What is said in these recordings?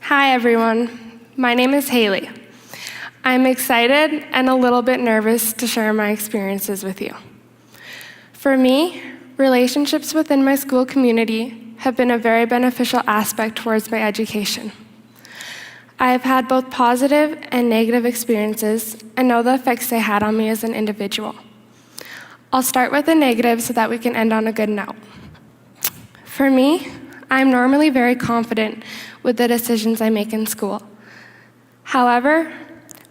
Hi, everyone. My name is Haylee. I'm excited and a little bit nervous to share my experiences with you. For me, relationships within my school community have been a very beneficial aspect towards my education. I have had both positive and negative experiences and know the effects they had on me as an individual. I'll start with the negative so that we can end on a good note. For me, I'm normally very confident with the decisions I make in school. However,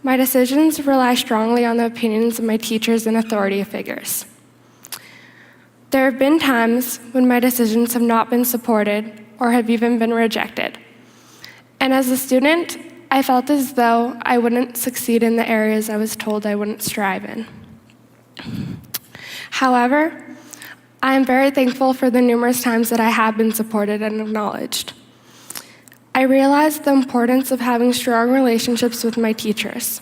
my decisions rely strongly on the opinions of my teachers and authority figures. There have been times when my decisions have not been supported or have even been rejected. And as a student, I felt as though I wouldn't succeed in the areas I was told I wouldn't strive in. However, I am very thankful for the numerous times that I have been supported and acknowledged. I realized the importance of having strong relationships with my teachers.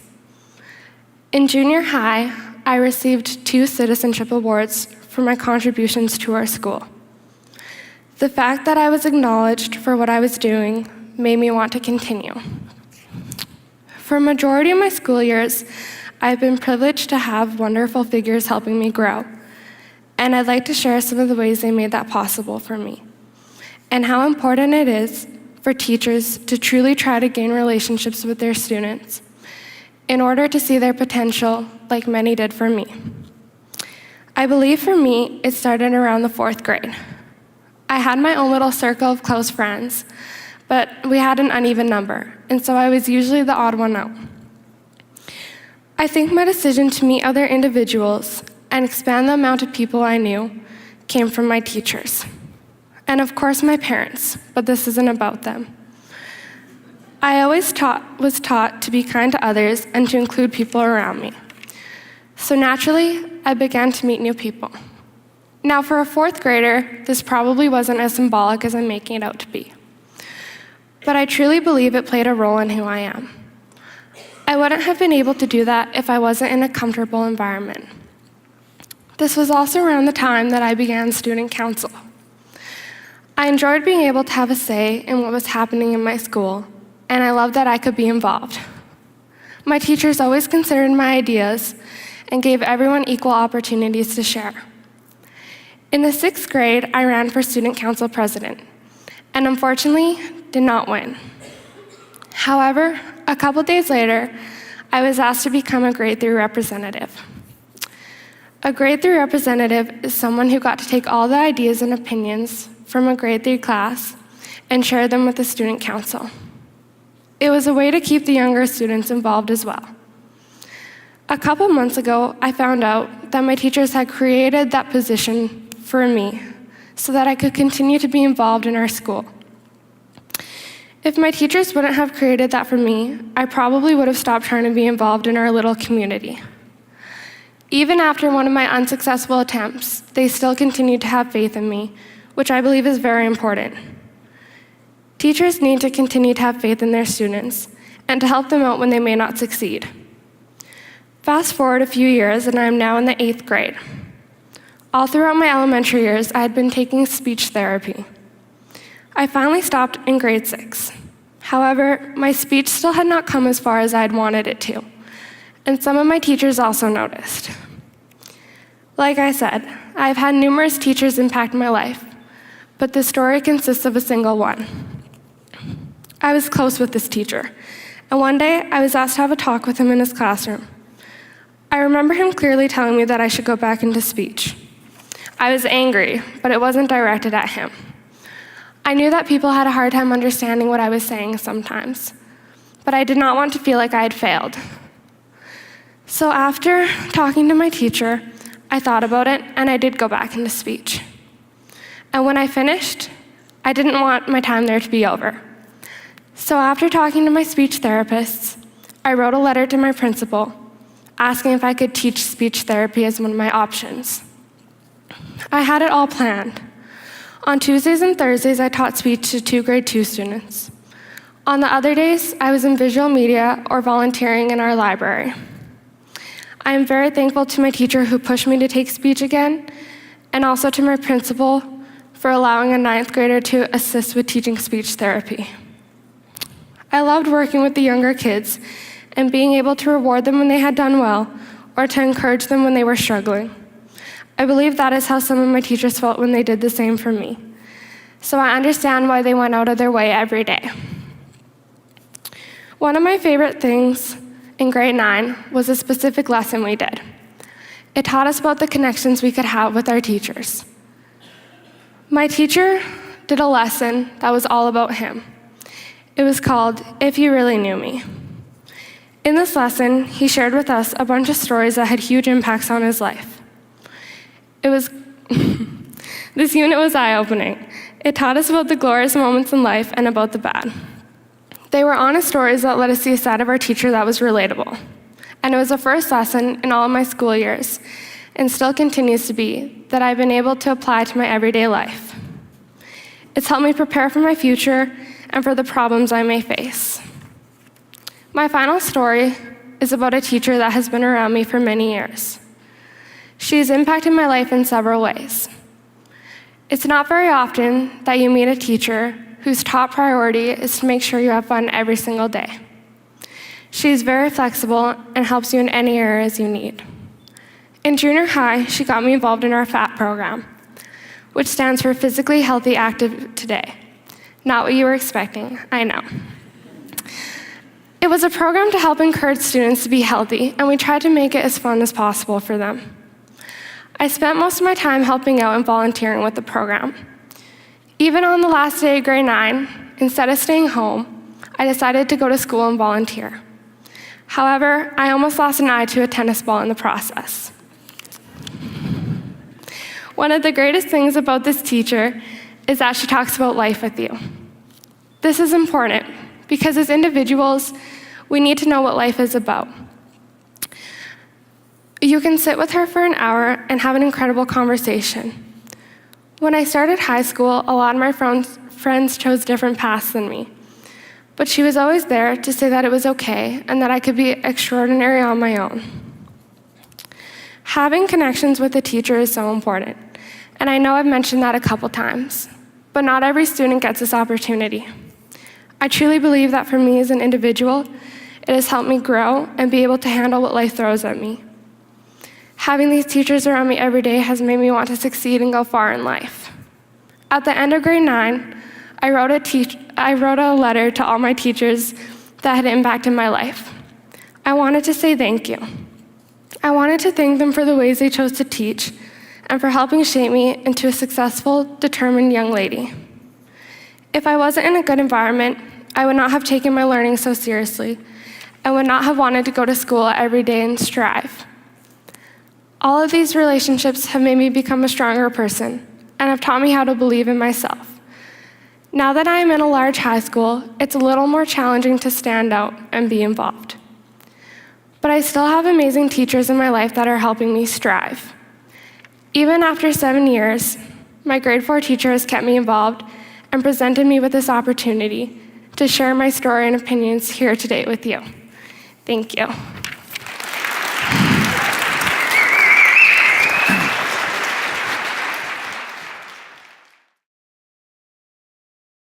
In junior high, I received 2 citizenship awards for my contributions to our school. The fact that I was acknowledged for what I was doing made me want to continue. For a majority of my school years, I've been privileged to have wonderful figures helping me grow, and I'd like to share some of the ways they made that possible for me, and how important it is for teachers to truly try to gain relationships with their students in order to see their potential like many did for me. I believe for me, it started around the 4th grade. I had my own little circle of close friends, but we had an uneven number, and so I was usually the odd one out. I think my decision to meet other individuals and expand the amount of people I knew came from my teachers. And of course my parents, but this isn't about them. I always was taught to be kind to others and to include people around me. So naturally, I began to meet new people. Now for a 4th grader, this probably wasn't as symbolic as I'm making it out to be. But I truly believe it played a role in who I am. I wouldn't have been able to do that if I wasn't in a comfortable environment. This was also around the time that I began student council. I enjoyed being able to have a say in what was happening in my school, and I loved that I could be involved. My teachers always considered my ideas and gave everyone equal opportunities to share. In the 6th grade, I ran for student council president, and unfortunately, did not win. However, a couple days later, I was asked to become a grade 3 representative. A grade 3 representative is someone who got to take all the ideas and opinions from a grade 3 class and share them with the student council. It was a way to keep the younger students involved as well. A couple months ago, I found out that my teachers had created that position for me so that I could continue to be involved in our school. If my teachers wouldn't have created that for me, I probably would have stopped trying to be involved in our little community. Even after one of my unsuccessful attempts, they still continued to have faith in me, which I believe is very important. Teachers need to continue to have faith in their students and to help them out when they may not succeed. Fast forward a few years, and I am now in the 8th grade. All throughout my elementary years, I had been taking speech therapy. I finally stopped in grade 6. However, my speech still had not come as far as I had wanted it to, and some of my teachers also noticed. Like I said, I've had numerous teachers impact my life, but this story consists of a single one. I was close with this teacher, and one day I was asked to have a talk with him in his classroom. I remember him clearly telling me that I should go back into speech. I was angry, but it wasn't directed at him. I knew that people had a hard time understanding what I was saying sometimes, but I did not want to feel like I had failed. So after talking to my teacher, I thought about it, and I did go back into speech. And when I finished, I didn't want my time there to be over. So after talking to my speech therapists, I wrote a letter to my principal asking if I could teach speech therapy as one of my options. I had it all planned. On Tuesdays and Thursdays, I taught speech to 2 grade 2 students. On the other days, I was in visual media or volunteering in our library. I am very thankful to my teacher who pushed me to take speech again, and also to my principal for allowing a 9th grader to assist with teaching speech therapy. I loved working with the younger kids and being able to reward them when they had done well or to encourage them when they were struggling. I believe that is how some of my teachers felt when they did the same for me. So I understand why they went out of their way every day. One of my favorite things in grade 9 was a specific lesson we did. It taught us about the connections we could have with our teachers. My teacher did a lesson that was all about him. It was called If You Really Knew Me. In this lesson, he shared with us a bunch of stories that had huge impacts on his life. This unit was eye-opening. It taught us about the glorious moments in life and about the bad. They were honest stories that let us see a side of our teacher that was relatable. And it was the first lesson in all of my school years, and still continues to be, that I've been able to apply to my everyday life. It's helped me prepare for my future and for the problems I may face. My final story is about a teacher that has been around me for many years. She has impacted my life in several ways. It's not very often that you meet a teacher whose top priority is to make sure you have fun every single day. She is very flexible and helps you in any areas you need. In junior high, she got me involved in our FAT program, which stands for Physically Healthy Active Today. Not what you were expecting, I know. It was a program to help encourage students to be healthy, and we tried to make it as fun as possible for them. I spent most of my time helping out and volunteering with the program. Even on the last day of grade 9, instead of staying home, I decided to go to school and volunteer. However, I almost lost an eye to a tennis ball in the process. One of the greatest things about this teacher is that she talks about life with you. This is important because as individuals, we need to know what life is about. You can sit with her for an hour and have an incredible conversation. When I started high school, a lot of my friends chose different paths than me. But she was always there to say that it was okay and that I could be extraordinary on my own. Having connections with a teacher is so important, and I know I've mentioned that a couple times, but not every student gets this opportunity. I truly believe that for me as an individual, it has helped me grow and be able to handle what life throws at me. Having these teachers around me every day has made me want to succeed and go far in life. At the end of grade 9, I wrote a letter to all my teachers that had impacted my life. I wanted to say thank you. I wanted to thank them for the ways they chose to teach and for helping shape me into a successful, determined young lady. If I wasn't in a good environment, I would not have taken my learning so seriously and would not have wanted to go to school every day and strive. All of these relationships have made me become a stronger person and have taught me how to believe in myself. Now that I am in a large high school, it's a little more challenging to stand out and be involved. But I still have amazing teachers in my life that are helping me strive. Even after 7 years, my grade 4 teacher has kept me involved and presented me with this opportunity to share my story and opinions here today with you. Thank you.